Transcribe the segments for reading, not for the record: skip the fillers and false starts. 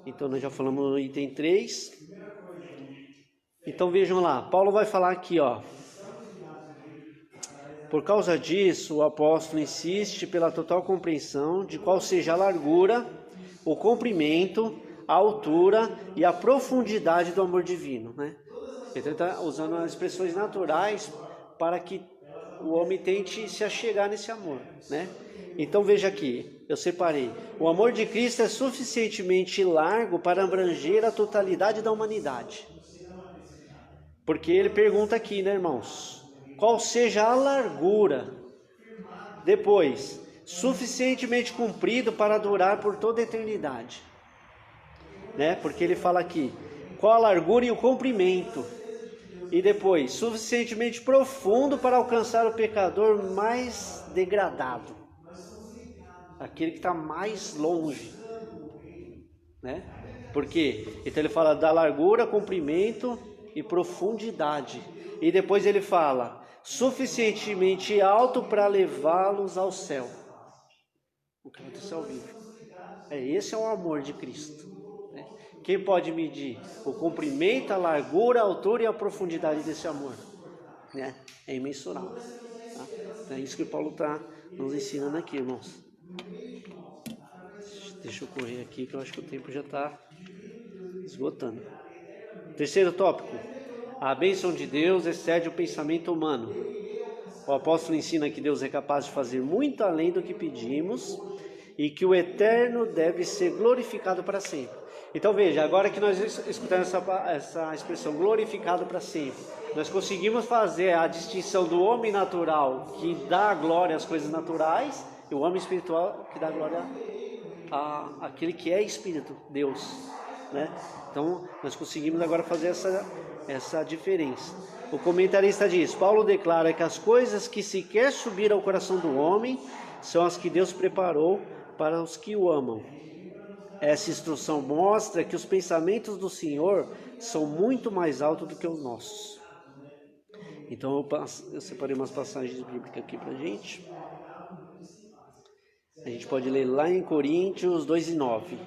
Então nós já falamos no item 3. Então vejam lá, Paulo vai falar aqui, ó. Por causa disso, o apóstolo insiste pela total compreensão de qual seja a largura, o comprimento, a altura e a profundidade do amor divino, né? Então ele está usando as expressões naturais para que o homem tente se achegar nesse amor, né? Então veja aqui, eu separei. O amor de Cristo é suficientemente largo para abranger a totalidade da humanidade. Porque ele pergunta aqui, né, irmãos? Qual seja a largura. Depois, suficientemente comprido para durar por toda a eternidade. Né? Porque ele fala aqui, qual a largura e o comprimento. E depois, suficientemente profundo para alcançar o pecador mais degradado. Aquele que está mais longe. Né? Por quê? Então ele fala da largura, comprimento e profundidade. E depois ele fala, suficientemente alto para levá-los ao céu. O que aconteceu ao vivo. Esse é o amor de Cristo. Né? Quem pode medir o comprimento, a largura, a altura e a profundidade desse amor? Né? É imensurável. Tá? É isso que Paulo está nos ensinando aqui, irmãos. Deixa eu correr aqui que eu acho que o tempo já está esgotando. Terceiro tópico. A bênção de Deus excede o pensamento humano. O apóstolo ensina que Deus é capaz de fazer muito além do que pedimos e que o eterno deve ser glorificado para sempre. Então veja, agora que nós escutamos essa expressão glorificado para sempre, nós conseguimos fazer a distinção do homem natural que dá glória às coisas naturais e o homem espiritual que dá glória àquele que é Espírito, Deus. Né? Então nós conseguimos agora fazer essa diferença. O comentarista diz, Paulo declara que as coisas que se quer subir ao coração do homem são as que Deus preparou para os que o amam. Essa instrução mostra que os pensamentos do Senhor são muito mais altos do que os nossos. Então eu separei umas passagens bíblicas aqui para a gente. A gente pode ler lá em Coríntios 2:9.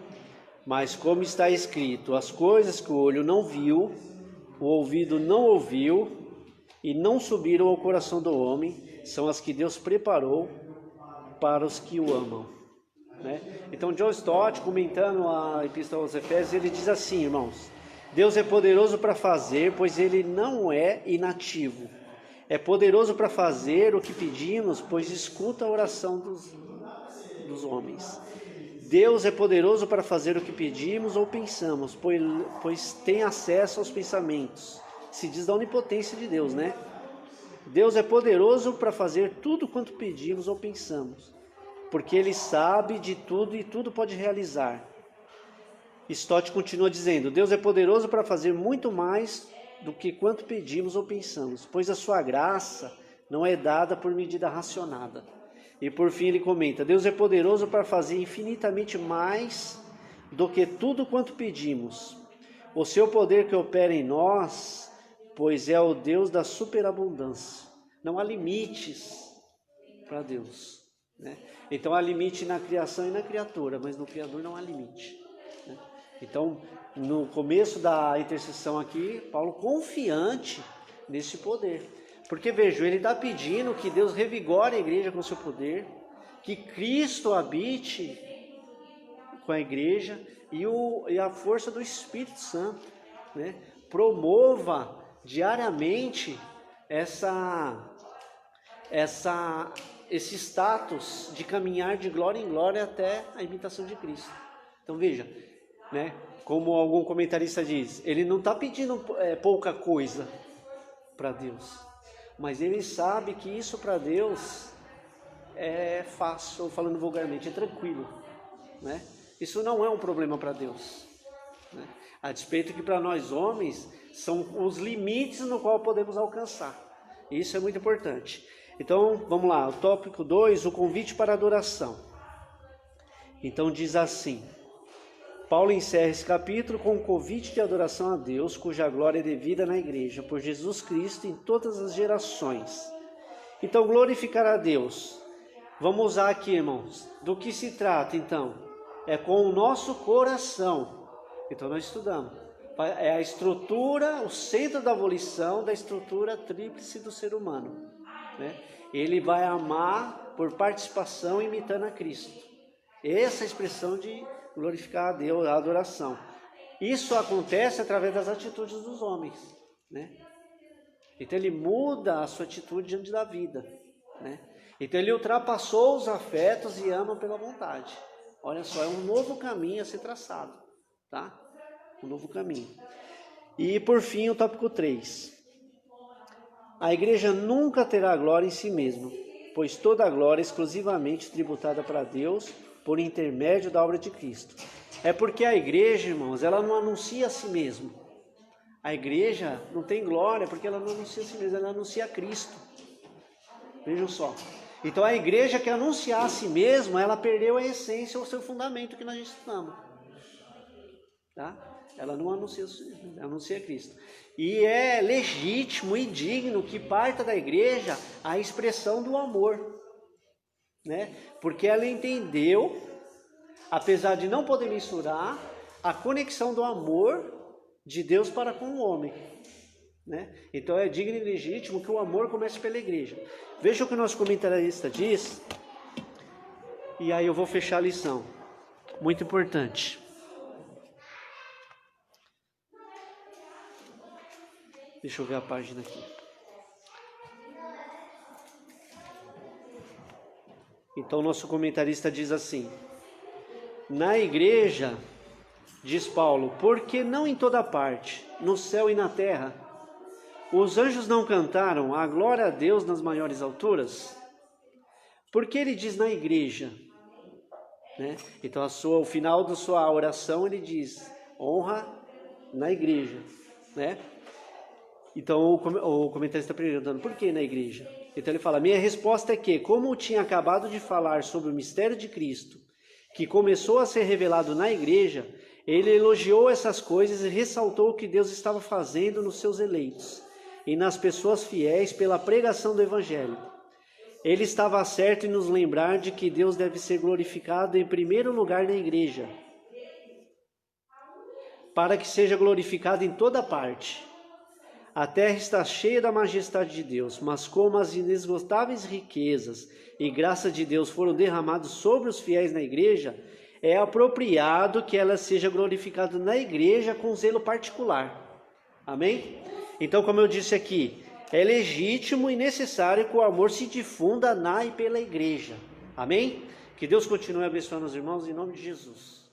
Mas como está escrito, as coisas que o olho não viu, o ouvido não ouviu e não subiram ao coração do homem, são as que Deus preparou para os que o amam. Né? Então John Stott, comentando a Epístola aos Efésios, ele diz assim, irmãos, Deus é poderoso para fazer, pois ele não é inativo. É poderoso para fazer o que pedimos, pois escuta a oração dos homens. Deus é poderoso para fazer o que pedimos ou pensamos, pois tem acesso aos pensamentos. Se diz da onipotência de Deus, né? Deus é poderoso para fazer tudo quanto pedimos ou pensamos, porque Ele sabe de tudo e tudo pode realizar. Stott continua dizendo, Deus é poderoso para fazer muito mais do que quanto pedimos ou pensamos, pois a sua graça não é dada por medida racionada. E por fim ele comenta, Deus é poderoso para fazer infinitamente mais do que tudo quanto pedimos. O seu poder que opera em nós, pois é o Deus da superabundância. Não há limites para Deus. Né? Então há limite na criação e na criatura, mas no Criador não há limite. Né? Então, no começo da intercessão aqui, Paulo confiante nesse poder. Porque vejo, ele está pedindo que Deus revigore a igreja com o seu poder, que Cristo habite com a igreja e a força do Espírito Santo, né? Promova diariamente esse status de caminhar de glória em glória até a imitação de Cristo. Então veja, né? Como algum comentarista diz, ele não está pedindo pouca coisa para Deus. Mas ele sabe que isso para Deus é fácil, falando vulgarmente, é tranquilo. Né? Isso não é um problema para Deus. Né? A despeito que para nós homens são os limites no qual podemos alcançar. Isso é muito importante. Então, vamos lá, o tópico 2, o convite para a adoração. Então diz assim, Paulo encerra esse capítulo com um convite de adoração a Deus, cuja glória é devida na igreja, por Jesus Cristo em todas as gerações. Então, glorificar a Deus. Vamos usar aqui, irmãos, do que se trata, então? É com o nosso coração. Então nós estudamos. É a estrutura, o centro da volição da estrutura tríplice do ser humano, né? Ele vai amar por participação imitando a Cristo. Essa é a expressão de glorificar a Deus, a adoração. Isso acontece através das atitudes dos homens, né? Então ele muda a sua atitude diante da vida, né? Então ele ultrapassou os afetos e ama pela vontade. Olha só, é um novo caminho a ser traçado, tá? Um novo caminho. E por fim o tópico 3. A igreja nunca terá glória em si mesma, pois toda a glória é exclusivamente tributada para Deus por intermédio da obra de Cristo. É porque a igreja, irmãos, ela não anuncia a si mesma. A igreja não tem glória porque ela não anuncia a si mesma, ela anuncia a Cristo. Vejam só. Então a igreja que anunciar a si mesma, ela perdeu a essência, o seu fundamento que nós estudamos. Tá? Ela não anuncia Cristo. E é legítimo e digno que parta da igreja a expressão do amor, né? Porque ela entendeu, apesar de não poder mensurar, a conexão do amor de Deus para com o homem, né? Então é digno e legítimo que o amor comece pela igreja. Veja o que o nosso comentarista diz, e aí eu vou fechar a lição. Muito importante. Deixa eu ver a página aqui. Então, nosso comentarista diz assim: na igreja, diz Paulo, porque não em toda parte, no céu e na terra, os anjos não cantaram a glória a Deus nas maiores alturas? Porque ele diz na igreja, né? Então, o final da sua oração, ele diz, honra na igreja, né? Então o comentarista está perguntando, por que na igreja? Então ele fala, minha resposta é que, como eu tinha acabado de falar sobre o mistério de Cristo, que começou a ser revelado na igreja, ele elogiou essas coisas e ressaltou o que Deus estava fazendo nos seus eleitos e nas pessoas fiéis pela pregação do evangelho. Ele estava certo em nos lembrar de que Deus deve ser glorificado em primeiro lugar na igreja, para que seja glorificado em toda parte. A terra está cheia da majestade de Deus, mas como as inesgotáveis riquezas e graça de Deus foram derramados sobre os fiéis na igreja, é apropriado que ela seja glorificada na igreja com zelo particular. Amém? Então, como eu disse aqui, é legítimo e necessário que o amor se difunda na e pela igreja. Amém? Que Deus continue abençoando os irmãos em nome de Jesus.